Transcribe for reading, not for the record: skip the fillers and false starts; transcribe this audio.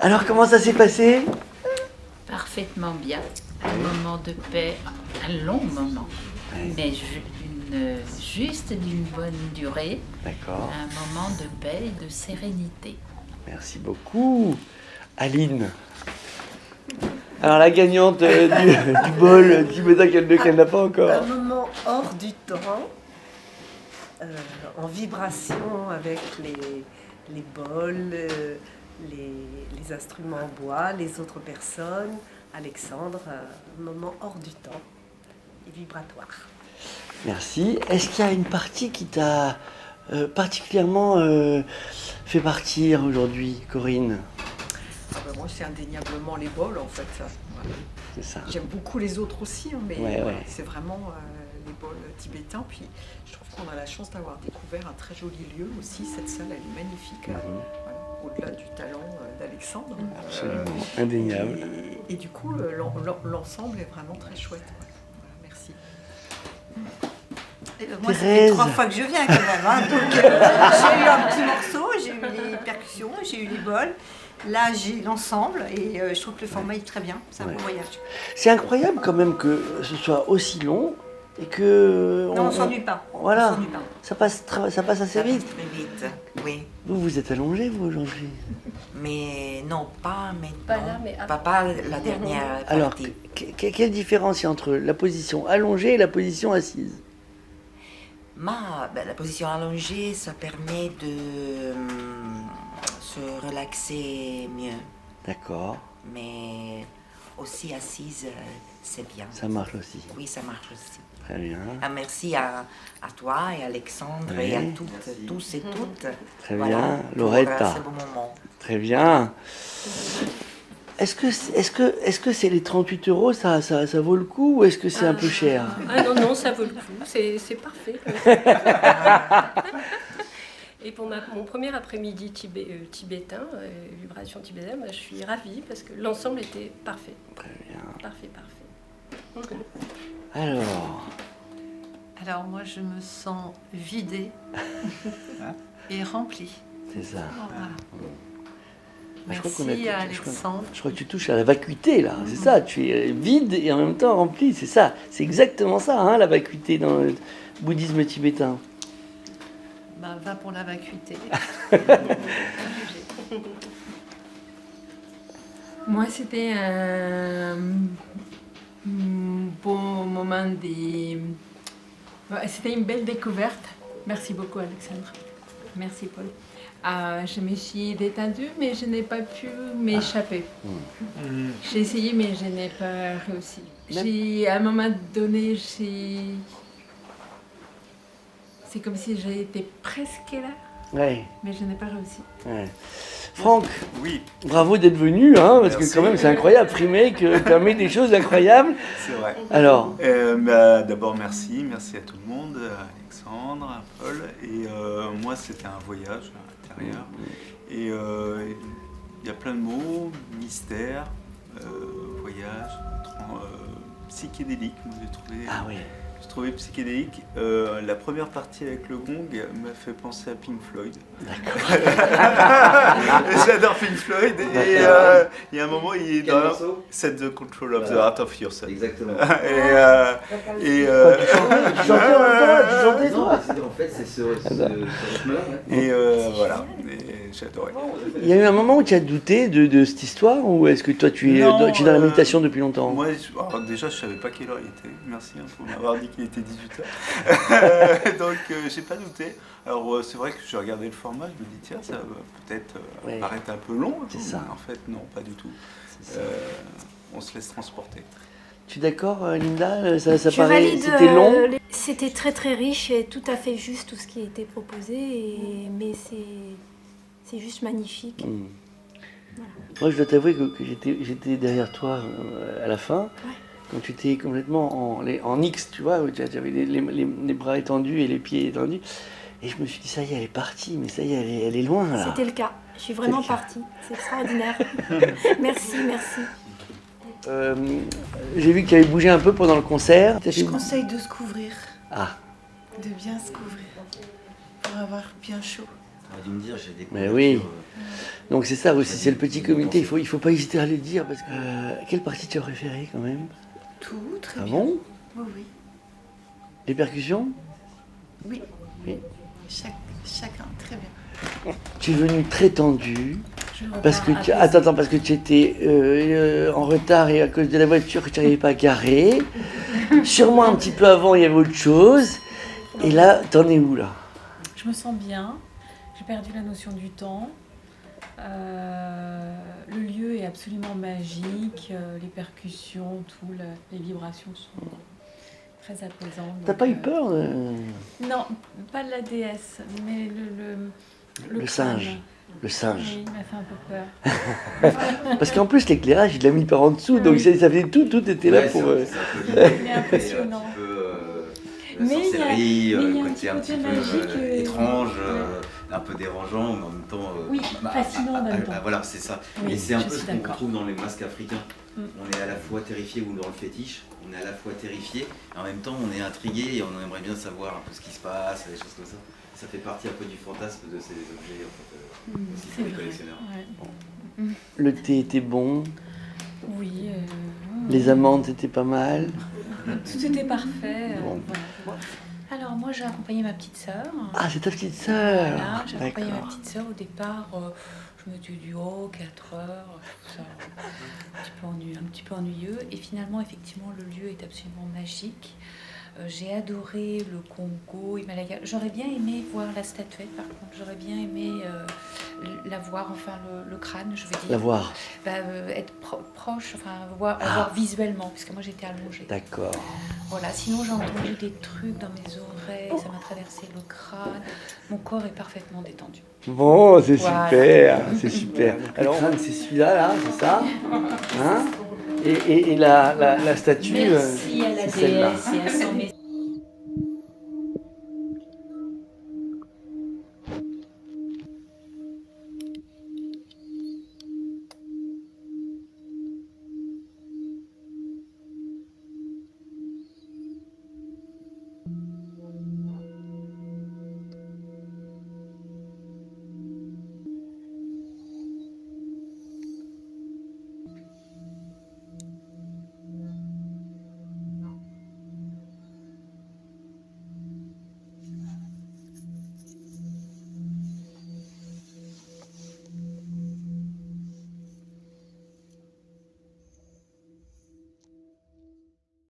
Alors, comment ça s'est passé? Parfaitement bien. Un moment de paix, un long moment, mais juste d'une bonne durée. D'accord. Un moment de paix et de sérénité. Merci beaucoup. Aline. Alors, la gagnante du bol tibétain qu'elle n'a pas encore. Un moment hors du temps, en vibration avec les bols, les instruments en bois, les autres personnes. Alexandre, un moment hors du temps et vibratoire. Merci. Est-ce qu'il y a une partie qui t'a particulièrement fait partir aujourd'hui, Corinne? Moi, c'est indéniablement les bols, en fait. Voilà. C'est ça. J'aime beaucoup les autres aussi, hein, mais Ouais. c'est vraiment les bols tibétains. Puis, je trouve qu'on a la chance d'avoir découvert un très joli lieu aussi. Cette salle, elle est magnifique. Voilà, au-delà du talent d'Alexandre. Absolument, indéniable. Et du coup, l'ensemble est vraiment très chouette. Voilà, merci. Moi, ça fait 3 fois que je viens quand même. Hein. Donc, j'ai eu un petit morceau, j'ai eu les percussions, j'ai eu les bols. Là, j'ai l'ensemble et je trouve que le format est très bien. C'est un bon voyage. C'est incroyable quand même que ce soit aussi long et que... Non, on ne s'ennuie pas. Voilà, On s'ennuie pas. ça passe assez vite. Très vite, oui. Vous êtes allongé, vous, aujourd'hui? Mais non, pas maintenant. Pas là, mais après. Pas la dernière Alors, partie. quelle différence il y a entre la position allongée et la position assise? La position allongée, ça permet de se relaxer mieux. D'accord, Mais aussi assise, c'est bien. ça marche aussi. Oui, ça marche aussi. Très bien. Merci à toi et à Alexandre et à tous et toutes. Très Voilà, bien. pour, Loretta. ce beau moment. Très bien. Est-ce que c'est les 38 €, ça vaut le coup ou est-ce que c'est un peu cher? Ah non, ça vaut le coup, c'est parfait. Et pour mon premier après-midi tibétain, vibration tibétaine, je suis ravie parce que l'ensemble était parfait. Très bien. Parfait. Alors moi, je me sens vidée et remplie. C'est ça. Voilà. Je crois Merci à Alexandre. Je crois que tu touches à la vacuité, là. C'est ça, tu es vide et en même temps rempli. C'est ça. C'est exactement ça, hein, la vacuité dans le bouddhisme tibétain. Va pour la vacuité. Moi, c'était un bon moment de... C'était une belle découverte. Merci beaucoup, Alexandre. Merci, Paul. Je me suis détendue, mais je n'ai pas pu m'échapper. J'ai essayé, mais je n'ai pas réussi. À un moment donné, c'est comme si j'étais presque là, Ouais. mais je n'ai pas réussi. Ouais. Franck, Oui, bravo d'être venu, hein, parce Merci. que quand même c'est incroyable. Freemake permet des choses incroyables. c'est vrai. Alors, D'abord, merci à tout le monde, à Alexandre, à Paul. Et moi, c'était un voyage à l'intérieur. Et il y a plein de mots, mystère, voyage, psychédélique, moi j'ai trouvé. ah oui. J'ai trouvé psychédélique. La première partie avec le gong m'a fait penser à Pink Floyd. J'adore Pink Floyd. Et il y a un moment, il est dans Set the Control of the Heart of Yourself. Exactement. Tu chantais en même temps, tu chantais toi. En fait, c'est ce rythme-là. Et voilà, et j'ai adoré. Il y a eu un moment où tu as douté de cette histoire ou est-ce que toi tu es dans la méditation depuis longtemps? Moi, alors déjà, je savais pas quelle heure il était. Merci pour m'avoir dit qu'il était 18h. Donc, j'ai pas douté. Alors, c'est vrai que j'ai regardé le format, je me dis, tiens, ça va peut-être paraître un peu long. C'est ça. En fait, non, pas du tout. On se laisse transporter. Tu es d'accord, Linda? Ça Je paraît, valide, c'était long. C'était très très riche et tout à fait juste tout ce qui a été proposé, mais c'est juste magnifique. Voilà. Moi, je dois t'avouer que j'étais derrière toi à la fin, quand tu étais complètement en X, tu vois, où tu avais les bras étendus et les pieds étendus. Et je me suis dit, ça y est, elle est partie, mais ça y est, elle est loin là. C'était le cas. Je suis vraiment partie. C'est extraordinaire. Merci. J'ai vu que tu avais bougé un peu pendant le concert. Je conseille de se couvrir, Ah, de bien se couvrir, pour avoir bien chaud. T'aurais dû me dire, j'ai des Mais couvertures, oui. Donc c'est ça aussi, c'est le petit comité, il faut pas hésiter à le dire. Parce que, quelle partie tu as préférée quand même? Tout, très Ah bien. bon? Oui, oui. Les percussions? Oui. Oui. Chacun, très bien. Tu es venu très tendu. Je repars Parce que à attends, parce que tu étais en retard et à cause de la voiture que tu n'arrivais pas à garer. Sûrement un petit peu avant, il y avait autre chose. Et là, t'en es où là? Je me sens bien. J'ai perdu la notion du temps. Le lieu est absolument magique. Les percussions, tout, les vibrations sont très apaisantes. T'as pas eu peur Non, pas de la déesse, mais le singe. Le singe. Oui, il m'a fait un peu peur. Parce qu'en plus, l'éclairage, il l'a mis par en dessous, donc ça faisait tout était là pour. Il est impressionnant. La sorcellerie, il y a le côté un petit peu magique, étrange, un peu dérangeant, mais en même temps. Oui, fascinant en même temps. Voilà, c'est ça. Oui, et c'est un je peu suis ce qu'on d'accord. retrouve dans les masques africains. On est à la fois terrifié ou dans le fétiche, on est à la fois terrifié, et en même temps on est intrigué et on aimerait bien savoir un peu ce qui se passe, des choses comme ça. Ça fait partie un peu du fantasme de ces objets en fait, aussi pour les collectionneurs. Ouais. Le thé était bon. Oui. Les amandes étaient pas mal. Tout était parfait. Bon. Voilà. Alors moi j'ai accompagné ma petite sœur. Ah, c'est ta petite sœur. Voilà, j'ai accompagné ma D'accord. petite sœur au départ. Je me suis dit, 4 heures, ça, un petit peu ennuyeux. Et finalement, effectivement, le lieu est absolument magique. J'ai adoré le Congo, Himalaya. J'aurais bien aimé voir la statuette, par contre. J'aurais bien aimé la voir, enfin le crâne, je veux dire. La voir. Être proche, enfin voir visuellement, parce que moi j'étais allongée. D'accord. Voilà, sinon j'ai entendu des trucs dans mes oreilles, ça m'a traversé le crâne. Mon corps est parfaitement détendu. Bon, c'est Voilà. super, c'est super. Alors, c'est celui-là, là, c'est ça, hein? Et la statue, Merci à la c'est celle-là. déesse et à son